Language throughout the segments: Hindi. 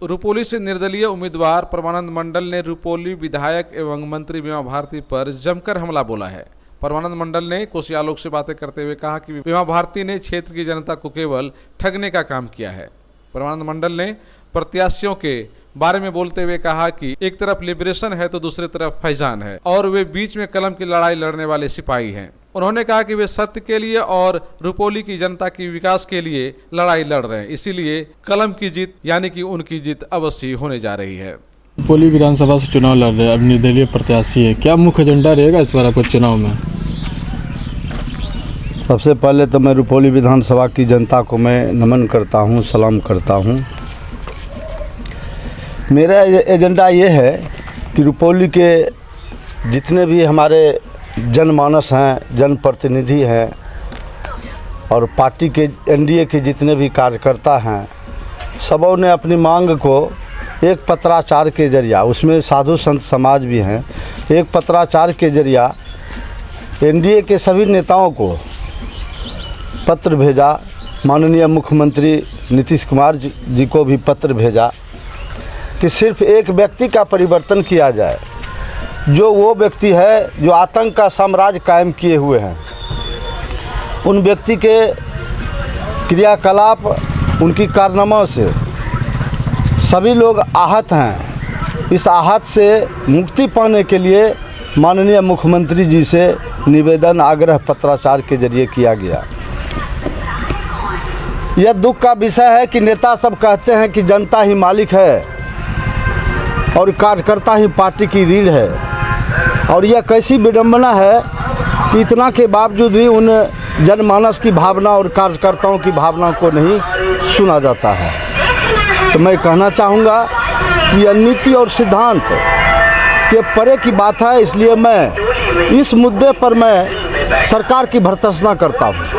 रुपौली से निर्दलीय उम्मीदवार परमानंद मंडल ने रुपौली विधायक एवं मंत्री बीमा भारती पर जमकर हमला बोला है। परमानंद मंडल ने कोसियालोक से बातें करते हुए कहा कि बीमा भारती ने क्षेत्र की जनता को केवल ठगने का काम किया है। परमानंद मंडल ने प्रत्याशियों के बारे में बोलते हुए कहा कि एक तरफ लिबरेशन है तो दूसरी तरफ फैजान है और वे बीच में कलम की लड़ाई लड़ने वाले सिपाही हैं। उन्होंने कहा कि वे सत्य के लिए और रुपौली की जनता की विकास के लिए लड़ाई लड़ रहे हैं, इसीलिए कलम की जीत यानी कि उनकी जीत अवश्य होने जा रही है। रुपौली विधानसभा से चुनाव लड़ रहे अब निर्दलीय प्रत्याशी है, क्या मुख्य एजेंडा रहेगा इस बार कुछ चुनाव में? सबसे पहले तो मैं रुपौली विधानसभा की जनता को मैं नमन करता हूं, सलाम करता हूं। मेरा एजेंडा ये है कि रुपौली के जितने भी हमारे जनमानस हैं, जनप्रतिनिधि हैं और पार्टी के एनडीए के जितने भी कार्यकर्ता हैं, सबों ने अपनी मांग को एक पत्राचार के जरिया, उसमें साधु संत समाज भी हैं, एक पत्राचार के जरिया एनडीए के सभी नेताओं को पत्र भेजा। माननीय मुख्यमंत्री नीतीश कुमार जी को भी पत्र भेजा कि सिर्फ एक व्यक्ति का परिवर्तन किया जाए, जो वो व्यक्ति है जो आतंक का साम्राज्य कायम किए हुए हैं। उन व्यक्ति के क्रियाकलाप, उनकी कारनामों से सभी लोग आहत हैं। इस आहत से मुक्ति पाने के लिए माननीय मुख्यमंत्री जी से निवेदन, आग्रह पत्राचार के जरिए किया गया। यह दुख का विषय है कि नेता सब कहते हैं कि जनता ही मालिक है और कार्यकर्ता ही पार्टी की रीढ़ है, और यह कैसी विडंबना है कि इतना के बावजूद भी उन जनमानस की भावना और कार्यकर्ताओं की भावना को नहीं सुना जाता है। तो मैं कहना चाहूँगा कि यह नीति और सिद्धांत के परे की बात है, इसलिए मैं इस मुद्दे पर मैं सरकार की भर्त्सना करता हूँ।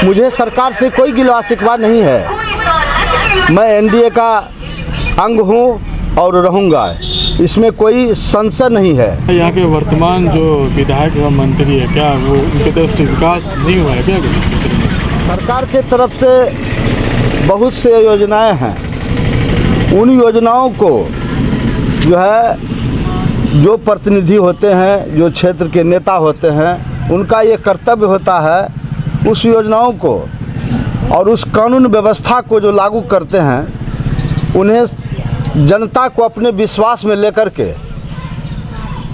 मुझे सरकार से कोई गिला शिकवा नहीं है। मैं एनडीए का अंग हूँ और रहूँगा, इसमें कोई संशय नहीं है। यहाँ के वर्तमान जो विधायक एवं मंत्री है, क्या वो उनकी तरफ से विकास नहीं हुआ है क्या? सरकार के तरफ से बहुत से योजनाएं हैं। उन योजनाओं को जो है, जो प्रतिनिधि होते हैं, जो क्षेत्र के नेता होते हैं, उनका ये कर्तव्य होता है उस योजनाओं को और उस कानून व्यवस्था को जो लागू करते हैं, उन्हें जनता को अपने विश्वास में लेकर के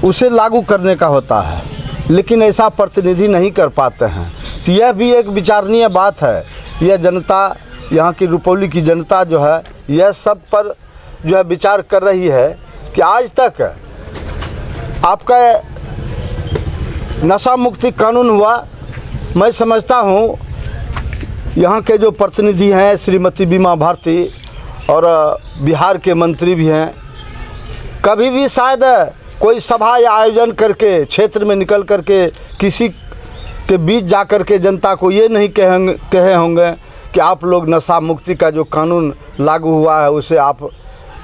उसे लागू करने का होता है, लेकिन ऐसा प्रतिनिधि नहीं कर पाते हैं। तो यह भी एक विचारणीय बात है। यह जनता, यहाँ की रुपौली की जनता जो है, यह सब पर जो है विचार कर रही है कि आज तक आपका नशा मुक्ति कानून हुआ। मैं समझता हूँ यहाँ के जो प्रतिनिधि हैं श्रीमती बीमा भारती और बिहार के मंत्री भी हैं, कभी भी शायद कोई सभा या आयोजन करके क्षेत्र में निकल करके किसी के बीच जा कर के जनता को ये नहीं कहे होंगे कि आप लोग नशा मुक्ति का जो कानून लागू हुआ है उसे आप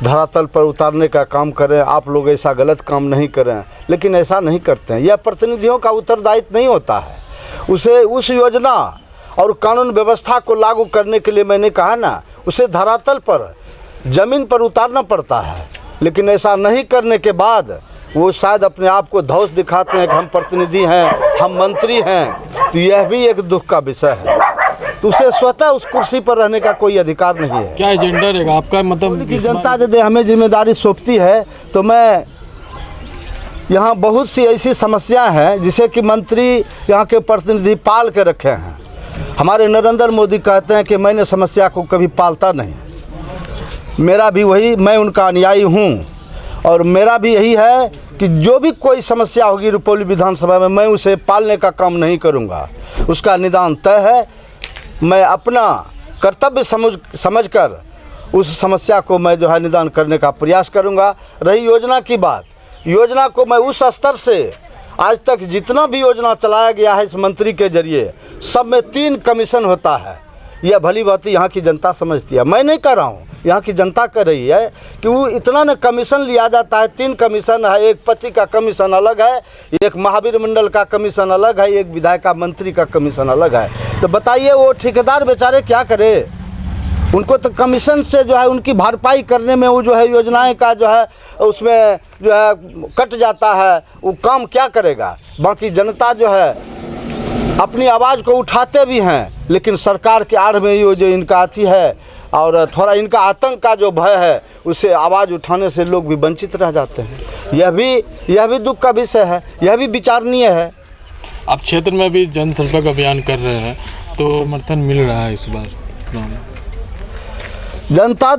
धरातल पर उतारने का काम करें, आप लोग ऐसा गलत काम नहीं करें। लेकिन ऐसा नहीं करते हैं। यह प्रतिनिधियों का उत्तरदायित्व नहीं होता है। उसे उस योजना और कानून व्यवस्था को लागू करने के लिए, मैंने कहा ना, उसे धरातल पर, ज़मीन पर उतारना पड़ता है। लेकिन ऐसा नहीं करने के बाद वो शायद अपने आप को धौस दिखाते हैं कि हम प्रतिनिधि हैं, हम मंत्री हैं। तो यह भी एक दुख का विषय है। तो उसे स्वतः उस कुर्सी पर रहने का कोई अधिकार नहीं है। क्या एजेंडा रहेगा आपका? मतलब कि जनता यदि हमें जिम्मेदारी सौंपती है तो मैं, यहाँ बहुत सी ऐसी समस्या हैं जिसे कि मंत्री यहाँ के प्रतिनिधि पाल के रखे हैं। हमारे नरेंद्र मोदी कहते हैं कि मैंने समस्या को कभी पालता नहीं। मेरा भी वही, मैं उनका अनुयायी हूँ और मेरा भी यही है कि जो भी कोई समस्या होगी रुपौली विधानसभा में, मैं उसे पालने का काम नहीं करूँगा। उसका निदान तय है। मैं अपना कर्तव्य समझकर उस समस्या को मैं जो है निदान करने का प्रयास करूँगा। रही योजना की बात, योजना को मैं उस स्तर से आज तक जितना भी योजना चलाया गया है इस मंत्री के जरिए, सब में 3 कमीशन होता है। यह भली बात यहाँ की जनता समझती है, मैं नहीं कर रहा हूँ, यहाँ की जनता कर रही है कि वो इतना न कमीशन लिया जाता है। 3 कमीशन है, एक पति का कमीशन अलग है, एक महावीर मंडल का कमीशन अलग है, एक विधायक का मंत्री का कमीशन अलग है। तो बताइए वो ठेकेदार बेचारे क्या करे? उनको तो कमीशन से जो है उनकी भरपाई करने में वो जो है योजनाएं का जो है उसमें जो है कट जाता है, वो काम क्या करेगा। बाकी जनता जो है अपनी आवाज़ को उठाते भी हैं, लेकिन सरकार के आड़ में ये जो इनका अथी है और थोड़ा इनका आतंक का जो भय है उससे आवाज़ उठाने से लोग भी वंचित रह जाते हैं। यह भी दुख का विषय है, यह भी विचारणीय है। आप क्षेत्र में भी जनसंपर्क अभियान कर रहे हैं तो समर्थन मिल रहा है इस बार चुनाव में? जनता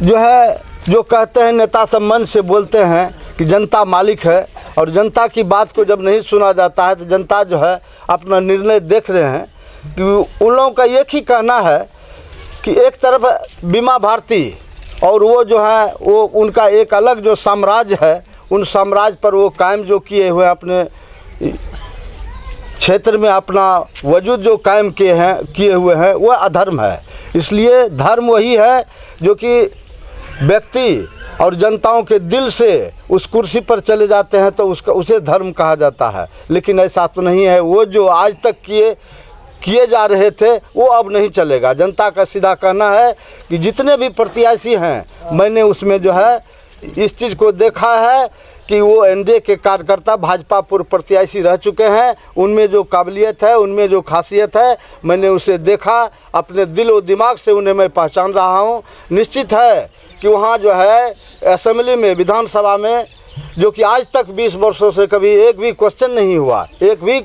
जो है जो कहते हैं नेता सब मन से बोलते हैं कि जनता मालिक है, और जनता की बात को जब नहीं सुना जाता है तो जनता जो है अपना निर्णय देख रहे हैं कि उन लोगों का एक ही कहना है कि एक तरफ बीमा भारती और वो जो है वो उनका एक अलग जो साम्राज्य है, उन साम्राज्य पर वो कायम जो किए हुए अपने क्षेत्र में अपना वजूद जो कायम किए हुए हैं वह अधर्म है। इसलिए धर्म वही है जो कि व्यक्ति और जनताओं के दिल से उस कुर्सी पर चले जाते हैं तो उसे धर्म कहा जाता है। लेकिन ऐसा तो नहीं है, वो जो आज तक किए जा रहे थे वो अब नहीं चलेगा। जनता का सीधा कहना है कि जितने भी प्रत्याशी हैं मैंने उसमें जो है इस चीज़ को देखा है कि वो एनडीए के कार्यकर्ता भाजपा पूर्व प्रत्याशी रह चुके हैं, उनमें जो काबिलियत है, उनमें जो खासियत है, मैंने उसे देखा, अपने दिल और दिमाग से उन्हें मैं पहचान रहा हूँ। निश्चित है कि वहाँ जो है असेंबली में, विधानसभा में, जो कि आज तक 20 वर्षों से कभी एक भी क्वेश्चन नहीं हुआ, एक भी,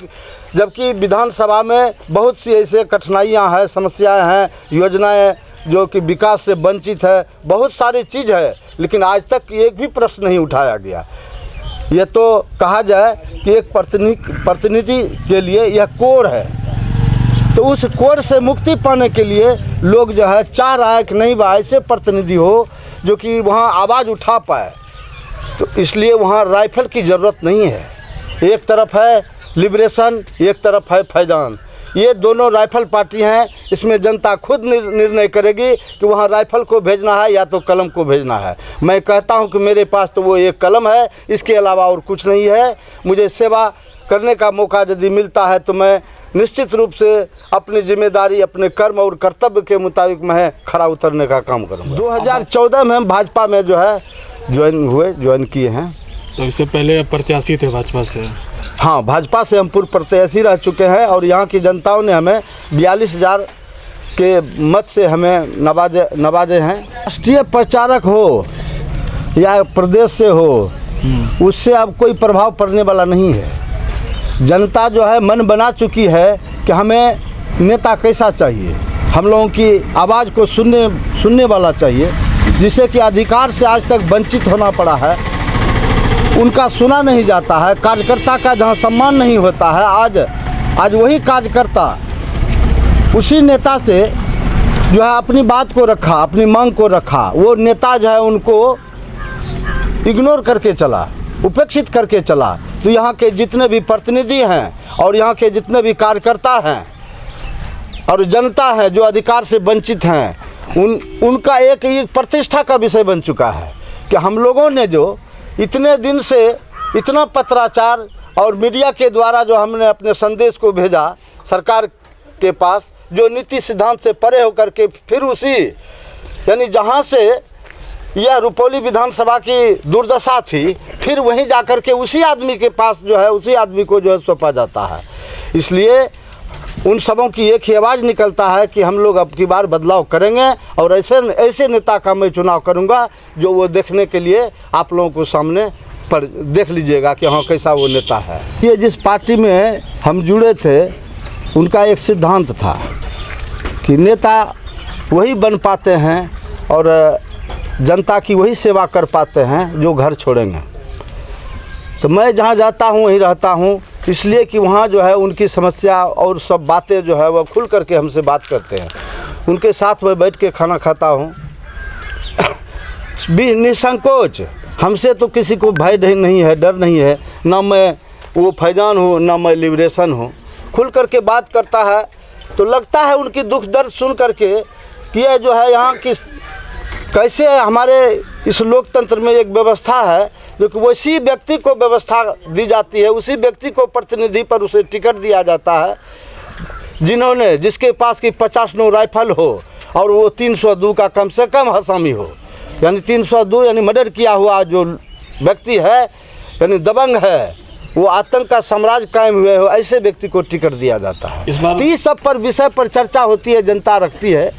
जबकि विधानसभा में बहुत सी ऐसे कठिनाइयाँ हैं, समस्याएँ हैं, योजनाएँ जो कि विकास से वंचित है, बहुत सारी चीज़ है, लेकिन आज तक एक भी प्रश्न नहीं उठाया गया। ये तो कहा जाए कि एक प्रतिनिधि के लिए यह कोड है, तो उस कोड से मुक्ति पाने के लिए लोग जो है चाह रहा है कि नहीं भाई ऐसे प्रतिनिधि हो जो कि वहाँ आवाज़ उठा पाए। तो इसलिए वहाँ राइफल की ज़रूरत नहीं है। एक तरफ है लिबरेशन, एक तरफ है फैजान, ये दोनों राइफल पार्टी हैं। इसमें जनता खुद निर्णय करेगी कि वहाँ राइफल को भेजना है या तो कलम को भेजना है। मैं कहता हूँ कि मेरे पास तो वो एक कलम है, इसके अलावा और कुछ नहीं है। मुझे सेवा करने का मौका यदि मिलता है तो मैं निश्चित रूप से अपनी जिम्मेदारी, अपने कर्म और कर्तव्य के मुताबिक मैं खड़ा उतरने का काम करूँगा। 2014 में हम भाजपा में जो है ज्वाइन किए हैं। तो इससे पहले प्रत्याशी थे भाजपा से? हाँ, भाजपा से हम पूर्व प्रत्याशी रह चुके हैं और यहाँ की जनताओं ने हमें 42,000 के मत से हमें नवाजे हैं। राष्ट्रीय प्रचारक हो या प्रदेश से हो, उससे अब कोई प्रभाव पड़ने वाला नहीं है। जनता जो है मन बना चुकी है कि हमें नेता कैसा चाहिए, हम लोगों की आवाज़ को सुनने वाला चाहिए, जिसे कि अधिकार से आज तक वंचित होना पड़ा है, उनका सुना नहीं जाता है। कार्यकर्ता का जहां सम्मान नहीं होता है, आज वही कार्यकर्ता उसी नेता से जो है अपनी बात को रखा, अपनी मांग को रखा, वो नेता जो है उनको इग्नोर करके चला, उपेक्षित करके चला। तो यहाँ के जितने भी प्रतिनिधि हैं और यहाँ के जितने भी कार्यकर्ता हैं और जनता है जो अधिकार से वंचित हैं, उनका एक प्रतिष्ठा का विषय बन चुका है कि हम लोगों ने जो इतने दिन से इतना पत्राचार और मीडिया के द्वारा जो हमने अपने संदेश को भेजा सरकार के पास, जो नीति सिद्धांत से परे होकर के फिर उसी यानी जहां से यह रुपौली विधानसभा की दुर्दशा थी, फिर वहीं जाकर के उसी आदमी के पास जो है उसी आदमी को जो है सौंपा जाता है। इसलिए उन सबों की एक ही आवाज़ निकलता है कि हम लोग अब की बार बदलाव करेंगे और ऐसे नेता का मैं चुनाव करूंगा जो वो देखने के लिए आप लोगों को सामने पर देख लीजिएगा कि हाँ कैसा वो नेता है। ये जिस पार्टी में हम जुड़े थे उनका एक सिद्धांत था कि नेता वही बन पाते हैं और जनता की वही सेवा कर पाते हैं जो घर छोड़ेंगे। तो मैं जहाँ जाता हूँ वहीं रहता हूँ, इसलिए कि वहाँ जो है उनकी समस्या और सब बातें जो है वह खुल करके हमसे बात करते हैं। उनके साथ मैं बैठ के खाना खाता हूँ भी निसंकोच। हमसे तो किसी को भय नहीं है, डर नहीं है, ना मैं वो फैजान हूँ ना मैं लिबरेशन हूँ। खुल करके बात करता है तो लगता है उनकी दुख दर्द सुन करके कि यह जो है यहाँ की कैसे हमारे इस लोकतंत्र में एक व्यवस्था है जो कि उसी व्यक्ति को व्यवस्था दी जाती है, उसी व्यक्ति को प्रतिनिधि पर उसे टिकट दिया जाता है जिसके पास की 50 राइफल हो और वो 302 का कम से कम हसामी हो, यानी 302 यानी मर्डर किया हुआ जो व्यक्ति है यानी दबंग है, वो आतंक का साम्राज्य कायम हुए हो, ऐसे व्यक्ति को टिकट दिया जाता है। इस बार इस सब पर विषय पर चर्चा होती है, जनता रखती है,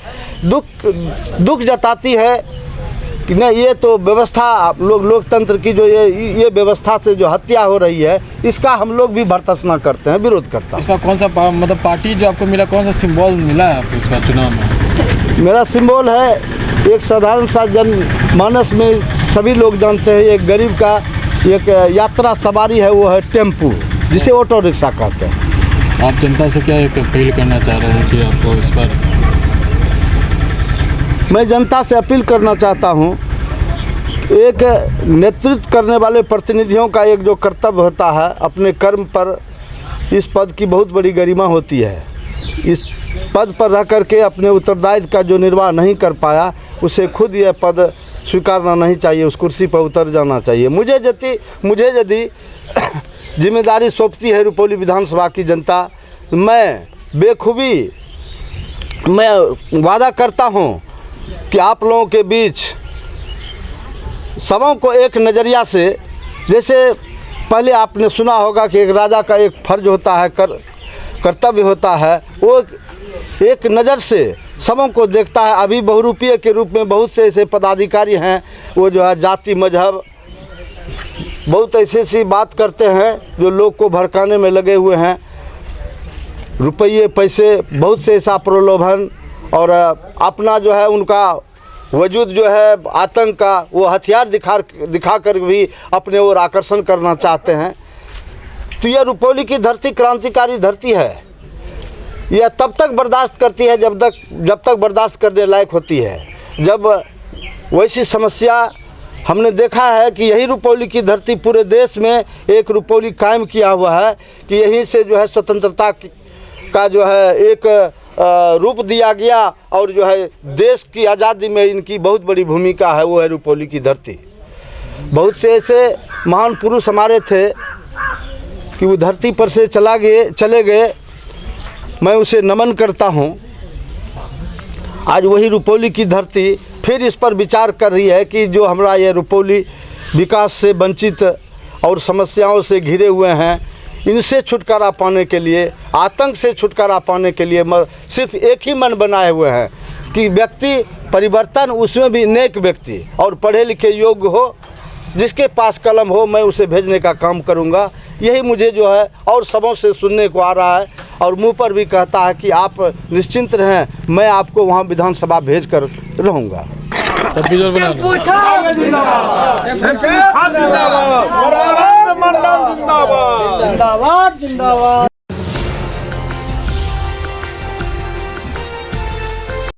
दुख जताती है कि नहीं ये तो व्यवस्था लोकतंत्र की जो ये व्यवस्था से जो हत्या हो रही है इसका हम लोग भी भर्त्सना करते हैं, विरोध करता है। इसका कौन सा मतलब पार्टी जो आपको मिला, कौन सा सिंबल मिला है आपको इसका चुनाव में? मेरा सिंबल है एक साधारण सा जनमानस में सभी लोग जानते हैं, एक गरीब का एक यात्रा सवारी है, वो है टेम्पू, जिसे ऑटो रिक्शा कहते हैं। आप जनता से क्या एक अपील करना चाह रहे हैं कि आपको इस पर? मैं जनता से अपील करना चाहता हूं, एक नेतृत्व करने वाले प्रतिनिधियों का एक जो कर्तव्य होता है, अपने कर्म पर इस पद की बहुत बड़ी गरिमा होती है। इस पद पर रह करके अपने उत्तरदायित्व का जो निर्वाह नहीं कर पाया, उसे खुद यह पद स्वीकारना नहीं चाहिए, उस कुर्सी पर उतर जाना चाहिए। मुझे यदि जिम्मेदारी सौंपती है रुपौली विधानसभा की जनता, मैं बेखूबी वादा करता हूं कि आप लोगों के बीच सबों को एक नज़रिया से, जैसे पहले आपने सुना होगा कि एक राजा का एक फर्ज होता है, कर्तव्य होता है, वो एक नज़र से सबों को देखता है। अभी बहुरूपीय के रूप में बहुत से ऐसे पदाधिकारी हैं, वो जो है जाति मजहब बहुत ऐसी बात करते हैं जो लोग को भड़काने में लगे हुए हैं, रुपये पैसे बहुत से ऐसा प्रलोभन, और अपना जो है उनका वजूद जो है आतंक का वो हथियार दिखा कर भी अपने ओर आकर्षण करना चाहते हैं। तो यह रुपौली की धरती क्रांतिकारी धरती है, यह तब तक बर्दाश्त करती है जब तक बर्दाश्त करने लायक होती है। जब वैसी समस्या हमने देखा है कि यही रुपौली की धरती पूरे देश में एक रुपौली कायम किया हुआ है कि यहीं से जो है स्वतंत्रता का जो है एक रूप दिया गया, और जो है देश की आज़ादी में इनकी बहुत बड़ी भूमिका है, वो है रुपौली की धरती। बहुत से ऐसे महान पुरुष हमारे थे कि वो धरती पर से चले गए, मैं उसे नमन करता हूँ। आज वही रुपौली की धरती फिर इस पर विचार कर रही है कि जो हमारा ये रुपौली विकास से वंचित और समस्याओं से घिरे हुए हैं, इनसे छुटकारा पाने के लिए, आतंक से छुटकारा पाने के लिए सिर्फ एक ही मन बनाए हुए हैं कि व्यक्ति परिवर्तन, उसमें भी नेक व्यक्ति और पढ़े लिखे योग्य हो, जिसके पास कलम हो मैं उसे भेजने का काम करूंगा। यही मुझे जो है और सबों से सुनने को आ रहा है, और मुंह पर भी कहता है कि आप निश्चिंत रहें, मैं आपको वहां विधानसभा भेज कर रहूँगा। जिंदाबाद जिंदाबाद।